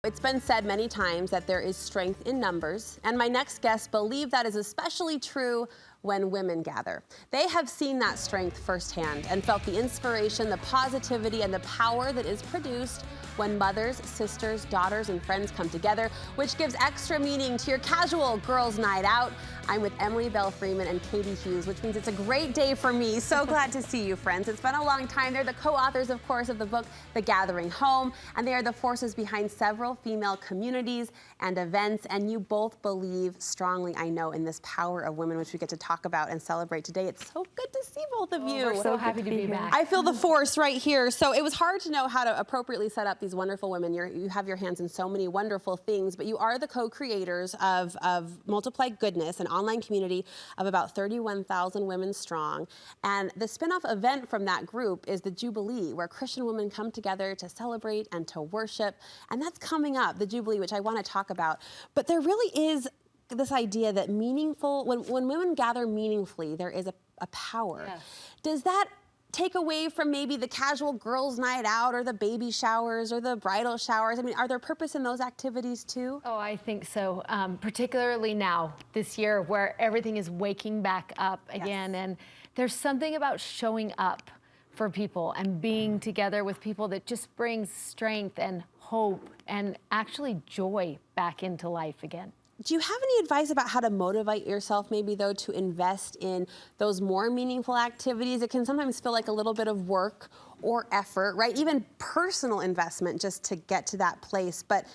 It's been said many times that there is strength in numbers, and my next guests believe that is especially true when women gather. They have seen that strength firsthand and felt the inspiration, the positivity, and the power that is produced when mothers, sisters, daughters, and friends come together, which gives extra meaning to your casual girls' night out. I'm with Emily, Belle, Freeman, and Katie Hughes, which means it's a great day for me. So glad to see you, friends. It's been a long time. They're the co-authors, of course, of the book, The Gathering Home, and they are the forces behind several female communities and events, and you both believe strongly, I know, in this power of women, which we get to talk about and celebrate today. It's so good to see both of you. We're so happy to be back. I feel the force right here. So it was hard to know how to appropriately set up these wonderful women. You have your hands in so many wonderful things, but you are the co-creators of Multiply Goodness, an online community of about 31,000 women strong. And the spin-off event from that group is the Jubilee, where Christian women come together to celebrate and to worship. And that's coming up, the Jubilee, which I want to talk about. But there really is this idea that when women gather meaningfully, there is a power. Yes. Does that take away from maybe the casual girls' night out or the baby showers or the bridal showers? I mean, are there purpose in those activities too? Oh, I think so. Particularly now, this year, where everything is waking back up again. Yes. And there's something about showing up for people and being together with people that just brings strength and hope and actually joy back into life again. Do you have any advice about how to motivate yourself maybe though to invest in those more meaningful activities? It can sometimes feel like a little bit of work or effort, right? Even personal investment just to get to that place. But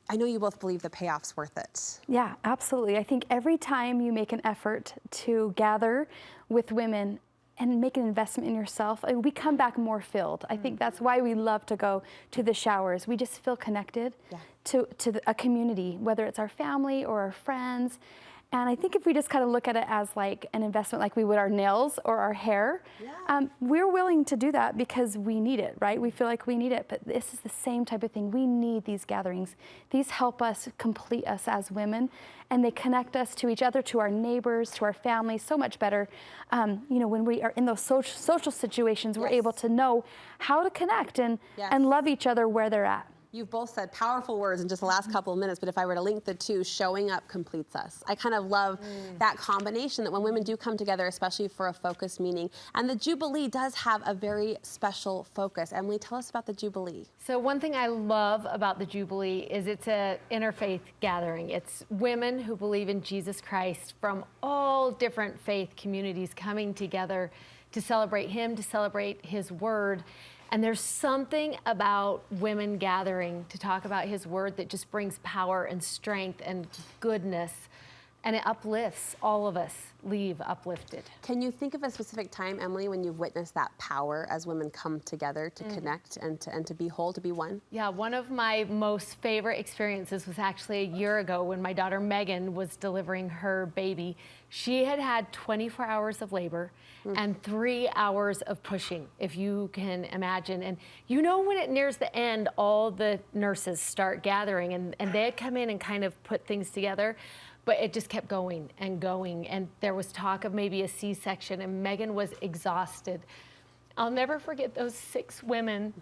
I know you both believe the payoff's worth it. Yeah, absolutely. I think every time you make an effort to gather with women and make an investment in yourself, we come back more filled. I think that's why we love to go to the showers. We just feel connected to a community, whether it's our family or our friends. And I think if we just kind of look at it as like an investment like we would our nails or our hair, we're willing to do that because we need it, right? We feel like we need it, but this is the same type of thing. We need these gatherings. These help us complete us as women, and they connect us to each other, to our neighbors, to our families so much better. You know, when we are in those social situations, we're able to know how to connect and love each other where they're at. You've both said powerful words in just the last couple of minutes, but if I were to link the two, showing up completes us. I kind of love that combination that when women do come together, especially for a focused meeting. And the Jubilee does have a very special focus. Emily, tell us about the Jubilee. So one thing I love about the Jubilee is it's an interfaith gathering. It's women who believe in Jesus Christ from all different faith communities coming together to celebrate him, to celebrate his word. And there's something about women gathering to talk about his word that just brings power and strength and goodness, and it uplifts all of us, leave uplifted. Can you think of a specific time, Emily, when you've witnessed that power as women come together to connect and to be whole, to be one? Yeah, one of my most favorite experiences was actually a year ago when my daughter Megan was delivering her baby. She had had 24 hours of labor and 3 hours of pushing, if you can imagine. And you know when it nears the end, all the nurses start gathering and they had come in and kind of put things together. But it just kept going and going. And there was talk of maybe a C-section, and Megan was exhausted. I'll never forget those 6 women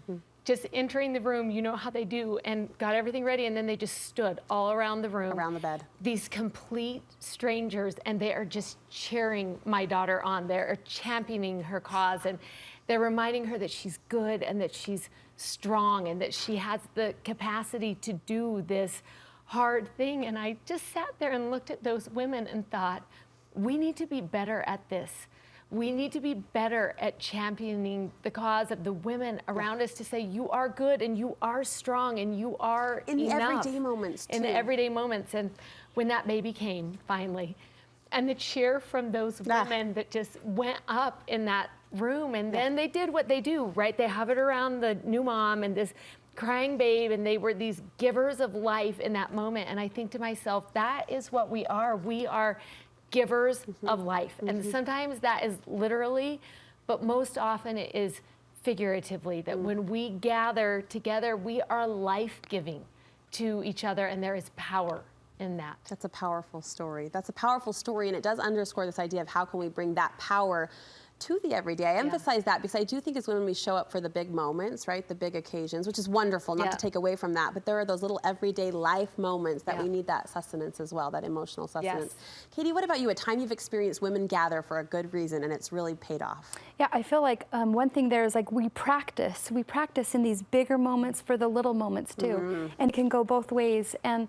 just entering the room, you know how they do, and got everything ready, and then they just stood all around the room. Around the bed. These complete strangers, and they are just cheering my daughter on. They're championing her cause, and they're reminding her that she's good and that she's strong and that she has the capacity to do this hard thing. And I just sat there and looked at those women and thought, we need to be better at this. We need to be better at championing the cause of the women around us to say, you are good and you are strong and you are in the enough. everyday moments too. In the everyday moments. And when that baby came finally, and the cheer from those women that just went up in that room, and then they did what they do, right? They hovered around the new mom and this crying babe, and they were these givers of life in that moment. And I think to myself, that is what we are. We are givers of life. And sometimes that is literally, but most often it is figuratively, that when we gather together, we are life-giving to each other, and there is power in that. That's a powerful story. That's a powerful story, and it does underscore this idea of how can we bring that power to the everyday. I emphasize that because I do think as women we show up for the big moments, right? The big occasions, which is wonderful, not to take away from that, but there are those little everyday life moments that we need that sustenance as well, that emotional sustenance. Katie, what about you? A time you've experienced women gather for a good reason and it's really paid off? Yeah, I feel like one thing there is like we practice in these bigger moments for the little moments too, and it can go both ways. And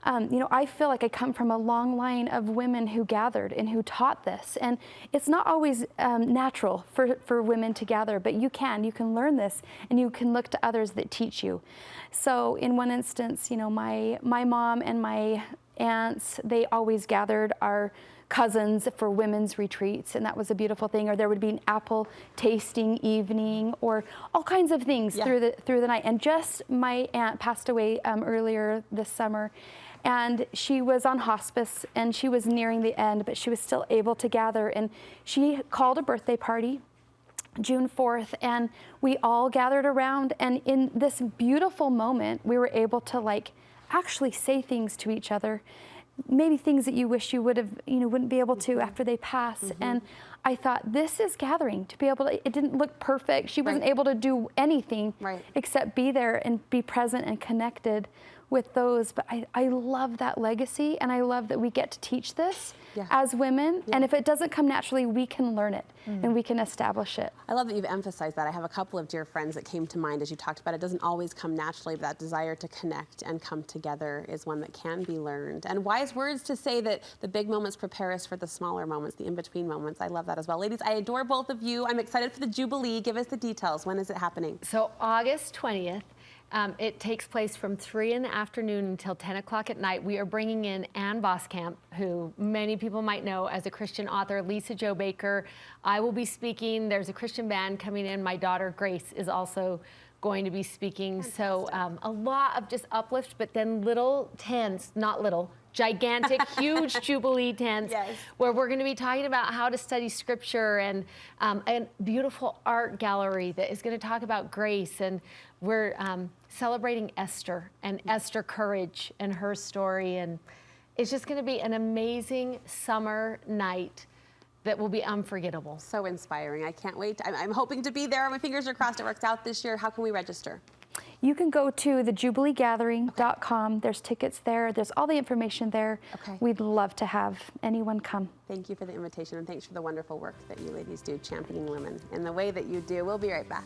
you know, I feel like I come from a long line of women who gathered and who taught this. And it's not always natural for women to gather, but you can learn this and you can look to others that teach you. So in one instance, you know, my mom and my aunts, they always gathered our cousins for women's retreats, and that was a beautiful thing. Or there would be an apple tasting evening, or all kinds of things through the night. And just my aunt passed away earlier this summer, and she was on hospice and she was nearing the end, but she was still able to gather. And she called a birthday party, June 4th, and we all gathered around. And in this beautiful moment, we were able to like actually say things to each other, maybe things that you wish you would have, you know, wouldn't be able to after they pass. And I thought, this is gathering, to be able to, it didn't look perfect. She wasn't able to do anything except be there and be present and connected with those. But I love that legacy, and I love that we get to teach this as women. And if it doesn't come naturally, we can learn it and we can establish it. I love that you've emphasized that. I have a couple of dear friends that came to mind as you talked about it. It doesn't always come naturally, but that desire to connect and come together is one that can be learned. And wise words to say that the big moments prepare us for the smaller moments, the in-between moments. I love that as well. Ladies, I adore both of you. I'm excited for the Jubilee. Give us the details. When is it happening? So August 20th. It takes place from 3 in the afternoon until 10 o'clock at night. We are bringing in Ann Voskamp, who many people might know as a Christian author, Lisa Jo Baker. I will be speaking. There's a Christian band coming in. My daughter, Grace, is also going to be speaking. So a lot of just uplift, but then little tents, not little, gigantic, huge Jubilee tents, where we're going to be talking about how to study Scripture, and a beautiful art gallery that is going to talk about grace. And we're celebrating Esther and Esther courage and her story. And it's just going to be an amazing summer night that will be unforgettable. So inspiring. I can't wait. I'm hoping to be there. My fingers are crossed it works out this year. How can we register? You can go to thejubileegathering.com. There's tickets there. There's all the information there. We'd love to have anyone come. Thank you for the invitation, and thanks for the wonderful work that you ladies do championing women in the way that you do. We'll be right back.